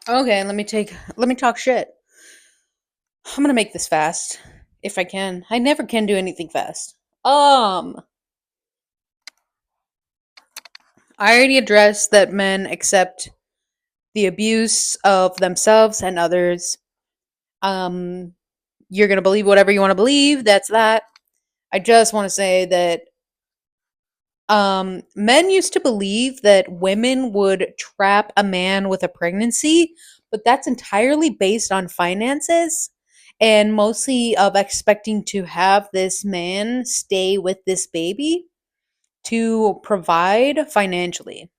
Okay, let me talk shit. I'm gonna make this fast if I can. I never can do anything fast. I already addressed that men accept the abuse of themselves and others. Um, you're gonna believe whatever you want to believe. That's that. I just want to say that men used to believe that women would trap a man with a pregnancy, but that's entirely based on finances and mostly of expecting to have this man stay with this baby to provide financially.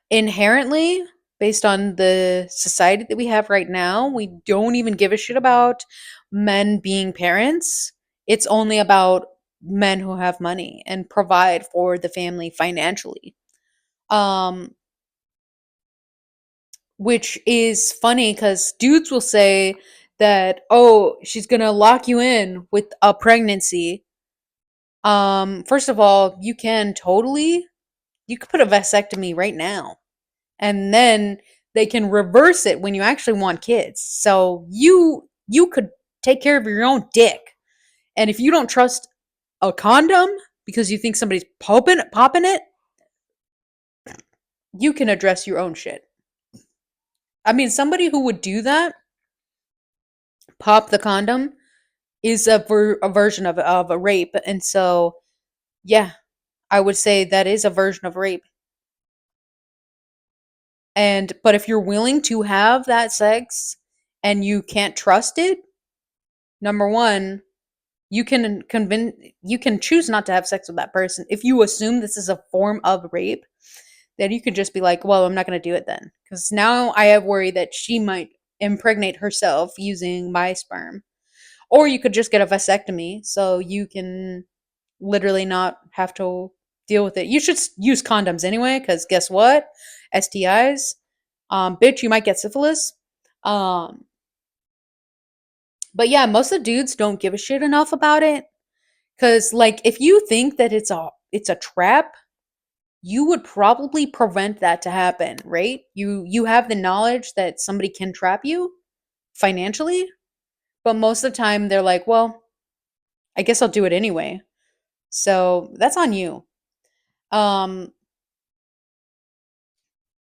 Inherently, based on the society that we have right now, we don't even give a shit about men being parents. It's only about men who have money and provide for the family financially. Um, which is funny because dudes will say that, oh, she's gonna lock you in with a pregnancy. First of all, you could put a vasectomy right now, and then they can reverse it when you actually want kids. So you could take care of your own dick. And if you don't trust a condom because you think somebody's popping it, you can address your own shit. I mean, somebody who would do that, pop the condom, is a version of a rape. And so, yeah, I would say that is a version of rape. And but if you're willing to have that sex and you can't trust it, number one, you can choose not to have sex with that person. If you assume this is a form of rape, then you can just be like, well, I'm not going to do it then, because now I have worry that she might impregnate herself using my sperm. Or you could just get a vasectomy so you can literally not have to deal with it. You should use condoms anyway, because guess what? STIs, bitch, you might get syphilis. Um, but yeah, most of the dudes don't give a shit enough about it. Cause like if you think that it's a trap, you would probably prevent that to happen, right? You have the knowledge that somebody can trap you financially, but most of the time they're like, well, I guess I'll do it anyway. So that's on you. Um,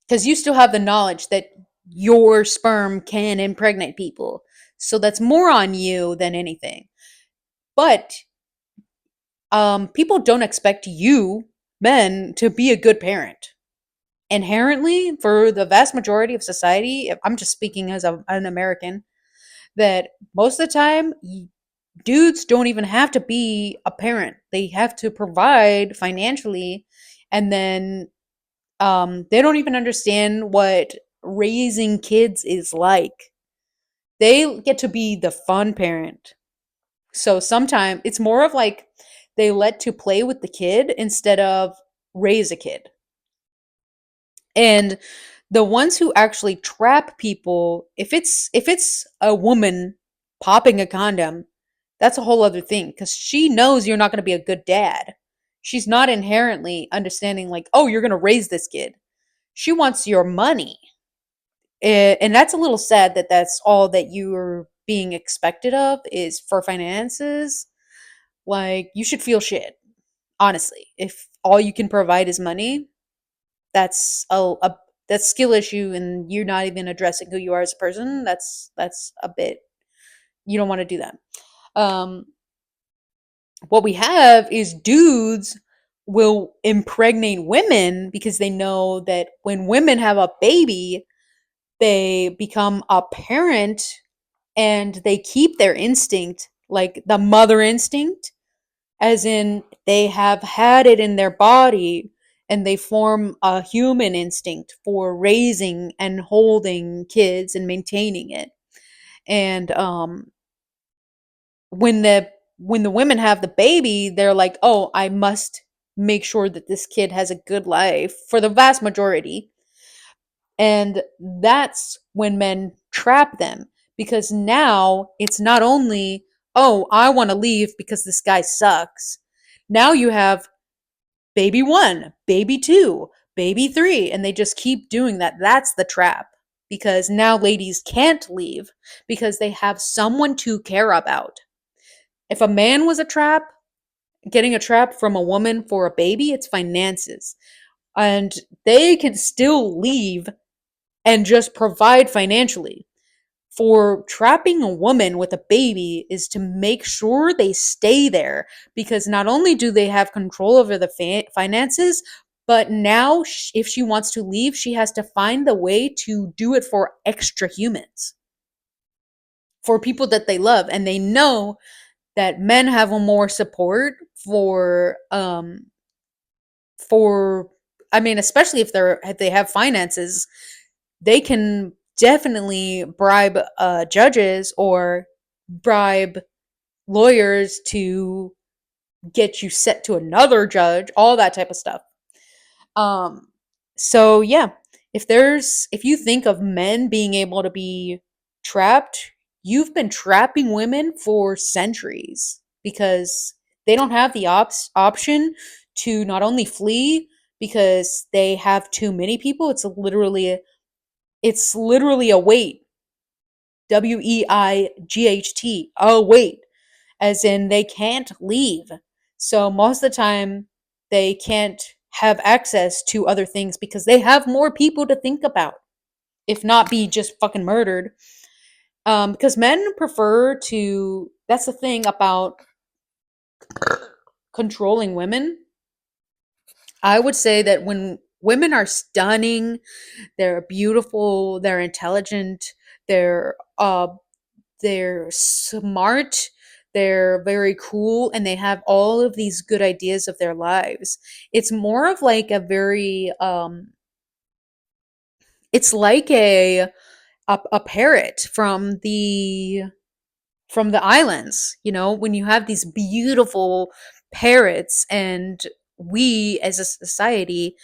because you still have the knowledge that your sperm can impregnate people. So that's more on you than anything. But people don't expect you, men, to be a good parent. Inherently, for the vast majority of society, if I'm just speaking as an American, that most of the time, dudes don't even have to be a parent. They have to provide financially, and then they don't even understand what raising kids is like. They get to be the fun parent. So sometimes it's more of like they let to play with the kid instead of raise a kid. And the ones who actually trap people, if it's a woman popping a condom, that's a whole other thing because she knows you're not going to be a good dad. She's not inherently understanding like, oh, you're going to raise this kid. She wants your money. And that's a little sad that that's all that you're being expected of is for finances. Like you should feel shit, honestly. If all you can provide is money, that's a that's skill issue and you're not even addressing who you are as a person. That's a bit, you don't want to do that. um what we have is dudes will impregnate women because they know that when women have a baby, they become a parent and they keep their instinct, like the mother instinct, as in they have had it in their body and they form a human instinct for raising and holding kids and maintaining it. And when the women have the baby, they're like, "Oh, I must make sure that this kid has a good life," for the vast majority. And that's when men trap them because now it's not only, "Oh, I want to leave because this guy sucks." Now you have baby 1, baby 2, baby 3, and they just keep doing that. That's the trap. because now ladies can't leave because they have someone to care about. If a man was a trap, getting a trap from a woman for a baby, it's finances. And they can still leave and just provide financially. For trapping a woman with a baby is to make sure they stay there, because not only do they have control over the finances, but now if she wants to leave, she has to find the way to do it for extra humans, for people that they love, and they know that men have a more support for I mean, especially if they have finances, they can definitely bribe judges or bribe lawyers to get you set to another judge, all that type of stuff. Um, so yeah, if you think of men being able to be trapped, you've been trapping women for centuries because they don't have the option to not only flee because they have too many people. It's literally a weight. WEIGHT. Oh, wait. As in they can't leave. So most of the time they can't have access to other things because they have more people to think about, if not be just fucking murdered. Because men prefer to. That's the thing about controlling women. I would say that when women are stunning, they're beautiful, they're intelligent, they're they're smart, they're very cool, and they have all of these good ideas of their lives. It's more of like a very it's like a parrot from the islands, you know, when you have these beautiful parrots, and we as a society,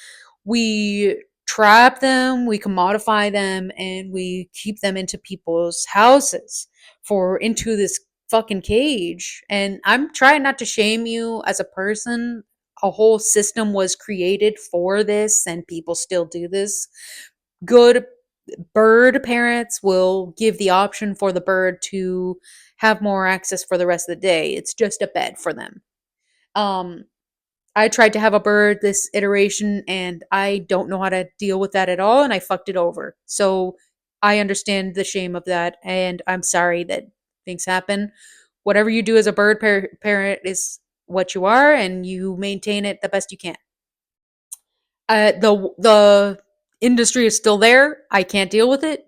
we trap them, we commodify them, and we keep them into people's houses for into this fucking cage. And I'm trying not to shame you as a person. A whole system was created for this, and people still do this. Good bird parents will give the option for the bird to have more access for the rest of the day. It's just a bed for them. Um, I tried to have a bird this iteration, and I don't know how to deal with that at all, and I fucked it over. So I understand the shame of that, and I'm sorry that things happen. Whatever you do as a bird parent is what you are, and you maintain it the best you can. The industry is still there. I can't deal with it.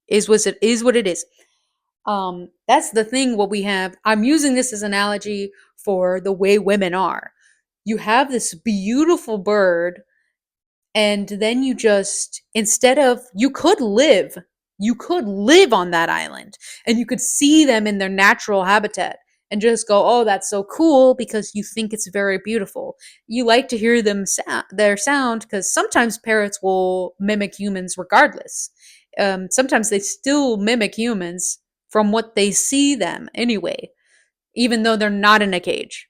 Is what it is. That's the thing. What we have. I'm using this as an analogy for the way women are. You have this beautiful bird, and then you just, instead of, you could live on that island, and you could see them in their natural habitat and just go, oh, that's so cool, because you think it's very beautiful. You like to hear their sound, because sometimes parrots will mimic humans regardless. Sometimes they still mimic humans from what they see them anyway, even though they're not in a cage.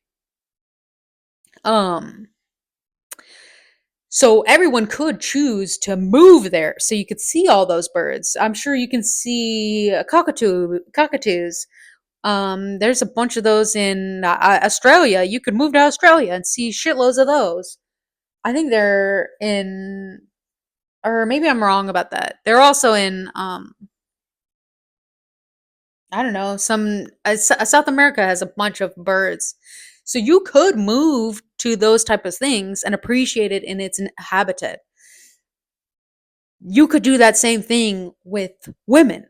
um So everyone could choose to move there, so you could see all those birds. I'm sure you can see cockatoos. There's a bunch of those in Australia. You could move to Australia and see shitloads of those. I think they're in, or maybe I'm wrong about that. They're also in, I don't know, South America has a bunch of birds. So you could move to those type of things and appreciate it in its habitat. You could do that same thing with women,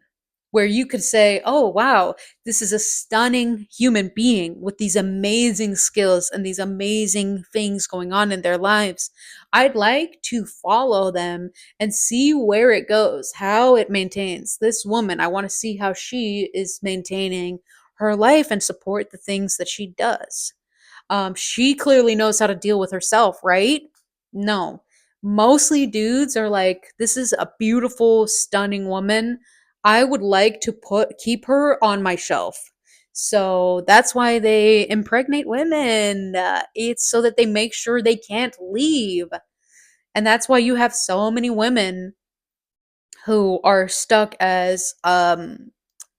where you could say, oh, wow, this is a stunning human being with these amazing skills and these amazing things going on in their lives. I'd like to follow them and see where it goes, how it maintains. This woman, I want to see how she is maintaining her life and support the things that she does. She clearly knows how to deal with herself, right? No. Mostly dudes are like, this is a beautiful, stunning woman. I would like to keep her on my shelf. So that's why they impregnate women. It's so that they make sure they can't leave. And that's why you have so many women who are stuck as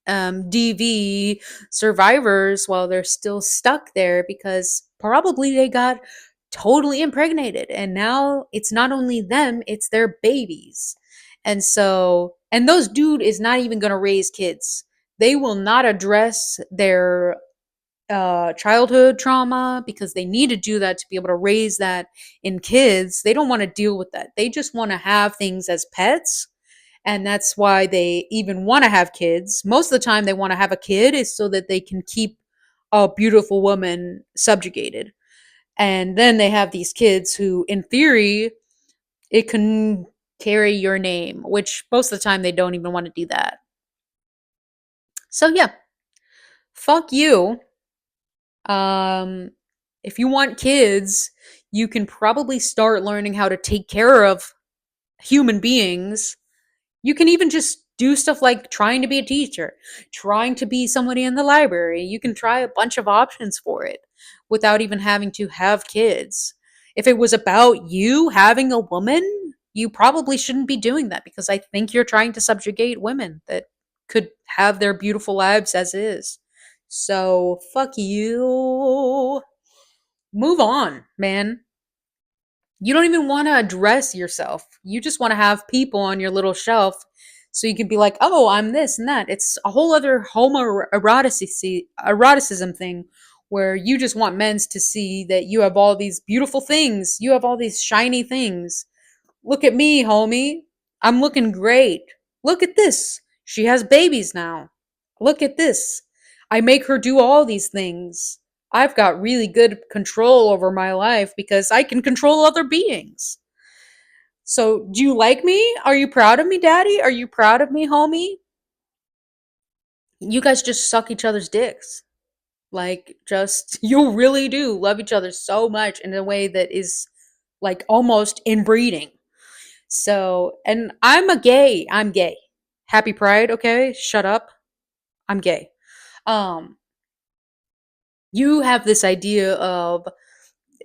DV survivors while they're still stuck there because probably they got totally impregnated. And now it's not only them, it's their babies. And so, and those dude is not even going to raise kids. They will not address their childhood trauma because they need to do that to be able to raise that in kids. They don't want to deal with that. They just want to have things as pets, and that's why they even want to have kids. Most of the time they want to have a kid is so that they can keep a beautiful woman subjugated. And then they have these kids who in theory it can carry your name, which most of the time they don't even want to do that. So yeah, fuck you. um if you want kids, you can probably start learning how to take care of human beings. You can even just do stuff like trying to be a teacher, trying to be somebody in the library. You can try a bunch of options for it without even having to have kids. If it was about you having a woman, you probably shouldn't be doing that because I think you're trying to subjugate women that could have their beautiful lives as is. So, fuck you. Move on, man. You don't even want to address yourself. You just want to have people on your little shelf so you can be like, oh, I'm this and that. It's a whole other eroticism thing where you just want men to see that you have all these beautiful things. You have all these shiny things. Look at me, homie. I'm looking great. Look at this. She has babies now. Look at this. I make her do all these things. I've got really good control over my life because I can control other beings. So, do you like me? Are you proud of me, daddy? Are you proud of me, homie? You guys just suck each other's dicks. Like, just, you really do love each other so much in a way that is like almost inbreeding. So, and I'm gay. Happy Pride, okay? Shut up. I'm gay. Um, you have this idea of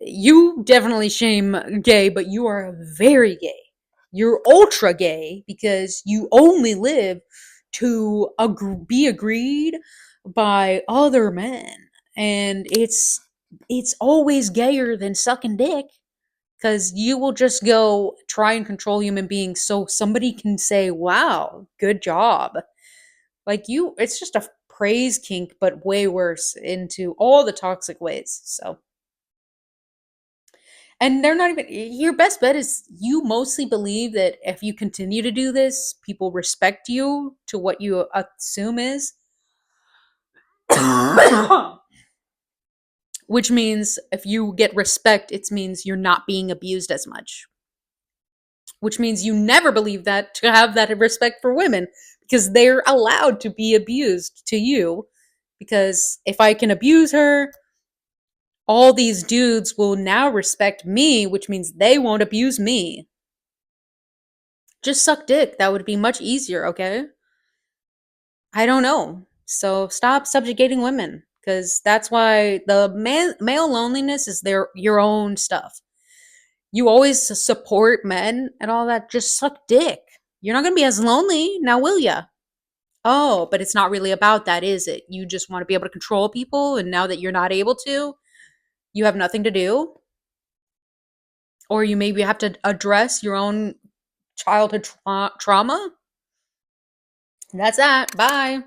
you definitely shame gay, but you are very gay. You're ultra gay because you only live to be agreed by other men, and it's always gayer than sucking dick because you will just go try and control human beings so somebody can say, "Wow, good job." Like you, it's just a praise kink, but way worse into all the toxic ways. So. And they're not even, your best bet is you mostly believe that if you continue to do this, people respect you to what you assume is. Which means if you get respect, it means you're not being abused as much. Which means you never believe that to have that respect for women because they're allowed to be abused to you. Because if I can abuse her, all these dudes will now respect me, which means they won't abuse me. Just suck dick. That would be much easier, okay? I don't know. So stop subjugating women because that's why the male loneliness is your own stuff. You always support men and all that. Just suck dick. You're not going to be as lonely now, will ya? Oh, but it's not really about that, is it? You just want to be able to control people, and now that you're not able to, you have nothing to do? Or you maybe have to address your own childhood trauma? That's that. Bye.